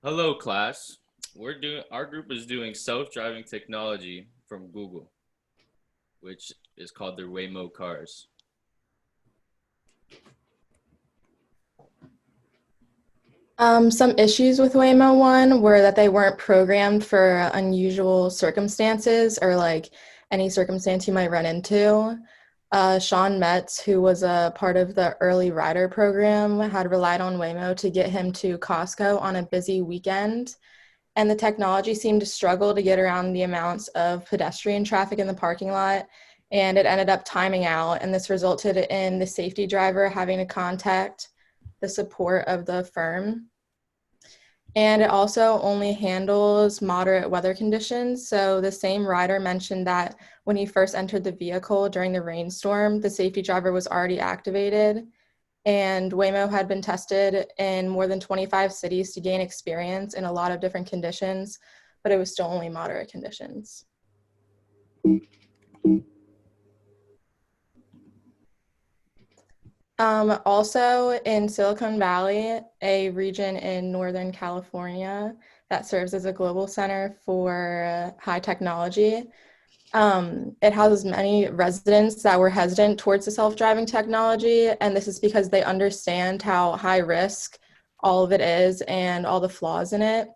Hello, class. Our group is doing self-driving technology from Google, which is called their Waymo cars. Some issues with Waymo 1 were that they weren't programmed for unusual circumstances or like any circumstance you might run into. Sean Metz, who was a part of the early rider program, had relied on Waymo to get him to Costco on a busy weekend, and the technology seemed to struggle to get around the amounts of pedestrian traffic in the parking lot, and it ended up timing out, and this resulted in the safety driver having to contact the support of the firm. And it also only handles moderate weather conditions. So the same rider mentioned that when he first entered the vehicle during the rainstorm, the safety driver was already activated. And Waymo had been tested in more than 25 cities to gain experience in a lot of different conditions, but it was still only moderate conditions. Also in Silicon Valley, a region in Northern California that serves as a global center for high technology. It houses many residents that were hesitant towards the self-driving technology, and this is because they understand how high risk all of it is and all the flaws in it.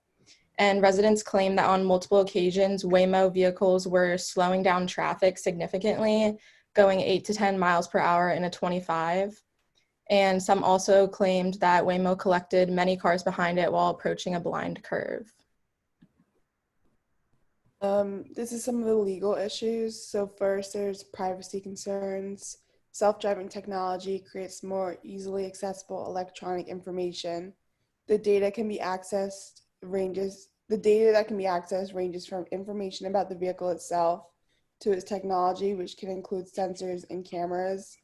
And residents claim that on multiple occasions, Waymo vehicles were slowing down traffic significantly, going 8 to 10 miles per hour in a 25. And some also claimed that Waymo collected many cars behind it while approaching a blind curve. This is some of the legal issues. So first, there's privacy concerns. Self-driving technology creates more easily accessible electronic information. The data that can be accessed ranges from information about the vehicle itself to its technology, which can include sensors and cameras.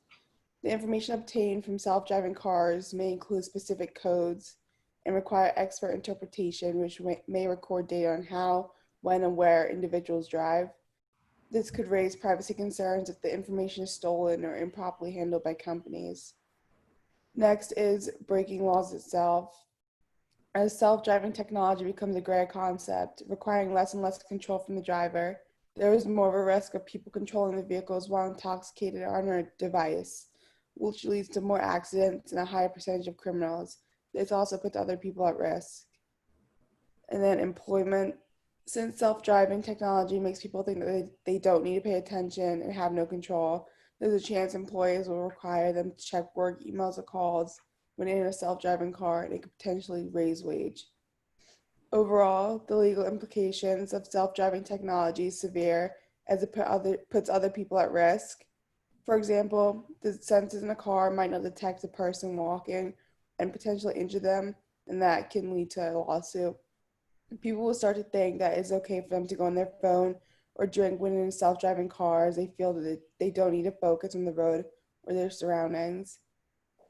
The information obtained from self-driving cars may include specific codes and require expert interpretation, which may record data on how, when, and where individuals drive. This could raise privacy concerns if the information is stolen or improperly handled by companies. Next is breaking laws itself. As self-driving technology becomes a greater concept, requiring less and less control from the driver, there is more of a risk of people controlling the vehicles while intoxicated or on a device, which leads to more accidents and a higher percentage of criminals. This also puts other people at risk. And then employment. Since self-driving technology makes people think that they don't need to pay attention and have no control, there's a chance employers will require them to check work emails or calls when in a self-driving car, and it could potentially raise wage. Overall, the legal implications of self-driving technology is severe as it puts other people at risk. For example, the sensors in a car might not detect a person walking and potentially injure them, and that can lead to a lawsuit. People will start to think that it's okay for them to go on their phone or drink when in self-driving cars. They feel that they don't need to focus on the road or their surroundings.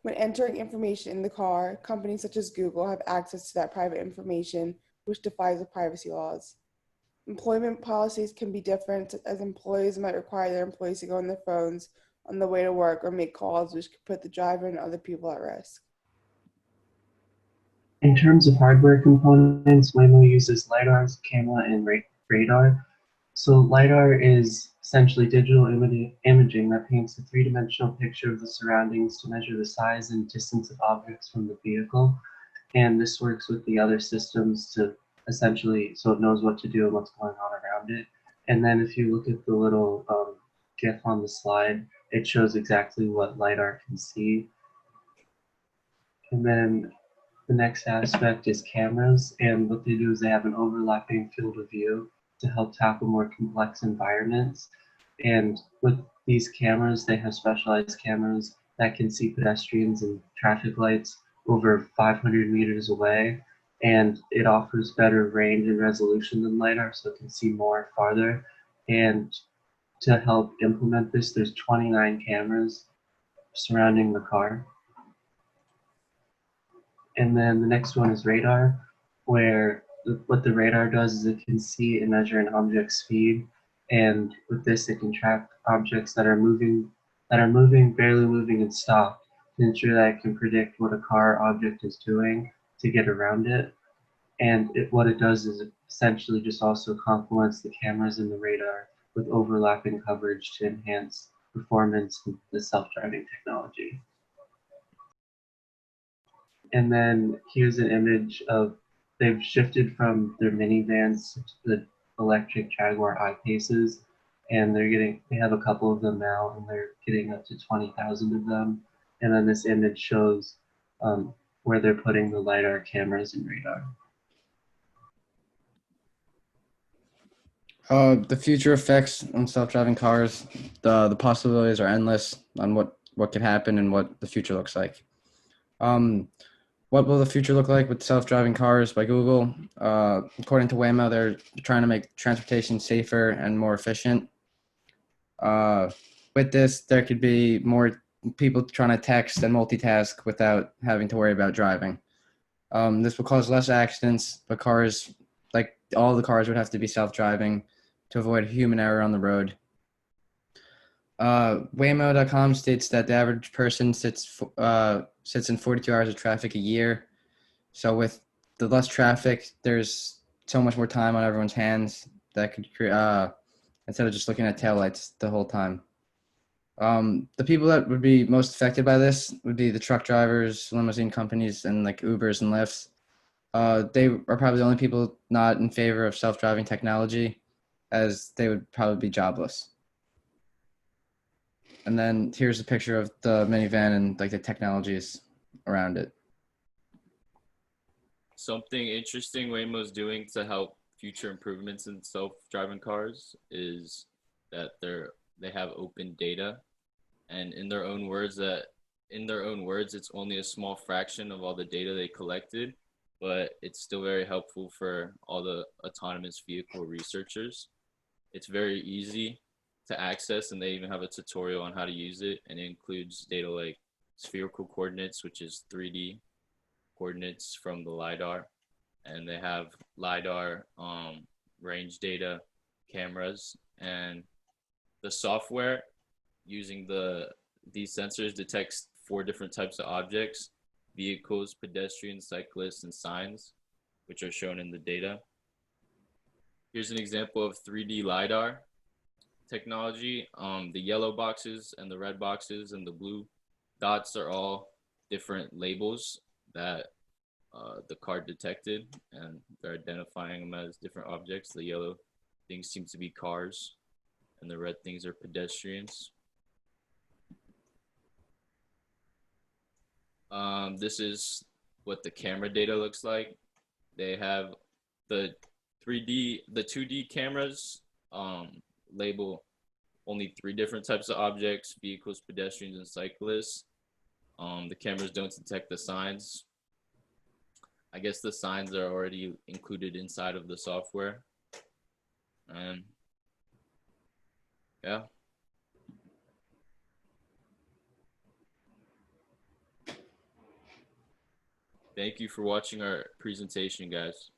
When entering information in the car, companies such as Google have access to that private information, which defies the privacy laws. Employment policies can be different, as employees might require their employees to go on their phones on the way to work or make calls, which could put the driver and other people at risk. In terms of hardware components, Waymo uses LiDARs, camera, and radar. So LiDAR is essentially digital imaging that paints a three-dimensional picture of the surroundings to measure the size and distance of objects from the vehicle. And this works with the other systems to essentially, so it knows what to do and what's going on around it. And then if you look at the little GIF on the slide, it shows exactly what LiDAR can see. And then the next aspect is cameras, and what they do is they have an overlapping field of view to help tackle more complex environments. And with these cameras, they have specialized cameras that can see pedestrians and traffic lights over 500 meters away, and it offers better range and resolution than LiDAR, so it can see more farther. And to help implement this, there's 29 cameras surrounding the car. And then the next one is radar, where what the radar does is it can see and measure an object's speed. And with this, it can track objects that are moving, barely moving, and stop to ensure that it can predict what a car object is doing to get around it. And what it does is it essentially just also complements the cameras and the radar with overlapping coverage to enhance performance with the self-driving technology. And then here's an image of, they've shifted from their minivans to the electric Jaguar I-Paces, and they have a couple of them now, and they're getting up to 20,000 of them. And then this image shows where they're putting the LiDAR cameras and radar. The future effects on self-driving cars, the possibilities are endless on what could happen and what the future looks like. What will the future look like with self-driving cars by Google? According to Waymo, they're trying to make transportation safer and more efficient. With this, there could be more people trying to text and multitask without having to worry about driving. This will cause less accidents, but cars, like all the cars, would have to be self-driving to avoid human error on the road. Waymo.com states that the average person sits in 42 hours of traffic a year. So with the less traffic, there's so much more time on everyone's hands that could create, instead of just looking at taillights the whole time. The people that would be most affected by this would be the truck drivers, limousine companies, and like Ubers and Lyfts. They are probably the only people not in favor of self-driving technology, as they would probably be jobless. And then here's a picture of the minivan and like the technologies around it. Something interesting Waymo's doing to help future improvements in self-driving cars is that they have open data, and in their own words, it's only a small fraction of all the data they collected, but it's still very helpful for all the autonomous vehicle researchers. It's very easy to access, and they even have a tutorial on how to use it, and it includes data like spherical coordinates, which is 3D coordinates from the LiDAR, and they have LiDAR range data cameras, and the software using these sensors detects 4 different types of objects: vehicles, pedestrians, cyclists, and signs, which are shown in the data. Here's an example of 3D LiDAR technology. The yellow boxes and the red boxes and the blue dots are all different labels that the car detected, and they're identifying them as different objects. The yellow things seem to be cars, and the red things are pedestrians. This is what the camera data looks like. They have the 2D cameras label only 3 different types of objects: vehicles, pedestrians, and cyclists. The cameras don't detect the signs. I guess the signs are already included inside of the software. And yeah. Thank you for watching our presentation, guys.